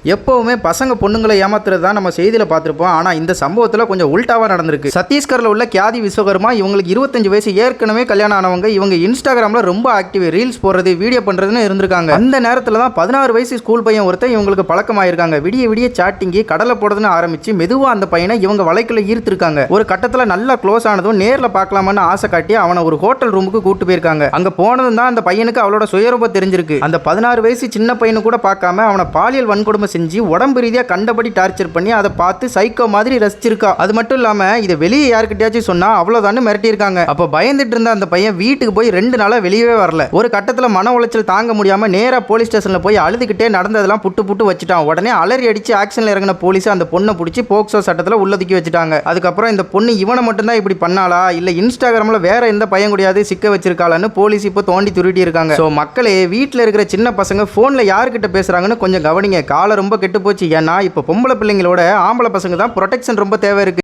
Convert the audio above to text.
எப்பவுமே பசங்க பொண்ணுங்களை ஏமாத்துறது தான் நம்ம செய்தியில பார்த்திருப்போம். ஆனா இந்த சம்பவத்துல கொஞ்சம் உல்டாவா நடந்திருக்கு. சத்தீஸ்கர்ல உள்ள கியாதி விஸ்வகர்மா இவங்களுக்கு 25 வயசு, ஏற்கனவே கல்யாணம் ஆனவங்க. இவங்க இன்ஸ்டாகிராம்ல ரொம்ப ஆக்டிவ், ரீல்ஸ் போடுறது, வீடியோ பண்றதுன்னு இருந்திருக்காங்க. அந்த நேரத்துல தான் 16 வயசு ஸ்கூல் பையன் ஒருத்தன் இவங்களுக்கு பழக்கமாயிருக்காங்க. விடிய விடிய சாட்டிங்கி கடலை போடுறதுன்னு ஆரம்பிச்சு மெதுவா அந்த பையனை இவங்க வலைக்குள்ள ஈர்த்திருக்காங்க. ஒரு கட்டத்துல நல்லா க்ளோஸ் ஆனதும் நேர்ல பார்க்கலாமான்னு ஆசை காட்டி அவனை ஒரு ஹோட்டல் ரூமுக்கு கூட்டு போயிருக்காங்க. அங்க போனதும் தான் அந்த பையனுக்கு அவளோட சுயரூபம் தெரிஞ்சிருக்கு. அந்த 16 வயசு சின்ன பையனு கூட பார்க்காம அவனை பாலியல் வன்கொடுமை செஞ்சு உடம்பு ரீதியா கண்டபடி டார்ச்சர் பண்ணி அதை பார்த்து சைக்கோ மாதிரி ரசிச்சிருக்கா. அது மட்டும் இல்லாம இதை வெளியே யாருக்கிட்டயாச்சும் சொன்னா அவ்வளவுதான் மிரட்டி இருக்காங்க. அப்ப பயந்துட்டு இருந்த அந்த பையன் வீட்டுக்கு போய் 2 நாளா வெளியவே வரல. ஒரு கட்டத்துல மன உளைச்சல் தாங்க முடியாம நேரா போலீஸ் ஸ்டேஷன்ல போய் அழுதுகிட்டே நடந்ததெல்லாம் புட்டு வச்சுட்டான். உடனே அலறி அடிச்சு ஆக்ஷன்ல இறங்கின போலீஸ் அந்த பொண்ணை பிடிச்சி போக்சோ சட்டத்துல உள்ளதுக்கி வச்சுட்டாங்க. அதுக்கப்புறம் இந்த பொண்ணு இவனை மட்டும் தான் இப்படி பண்ணாளா இல்ல இன்ஸ்டாகிராம்ல வேற எந்த பையன் கூடயாவது சிக்க வச்சிருக்காளான்னு போலீஸ் இப்போ தோண்டி துருட்டி இருக்காங்க. சோ மக்களே, வீட்டுல இருக்கிற சின்ன பசங்க போன்ல யாருக்கிட்ட பேசுறாங்கன்னு கொஞ்சம் கவனிங்க. காலை ரொம்ப கெட்டு போச்சு. ஏன்னா இப்போ பொம்பளை பிள்ளைங்களோட ஆம்பளை பசங்க தான் ப்ரொடெக்ஷன் ரொம்ப தேவை இருக்கு.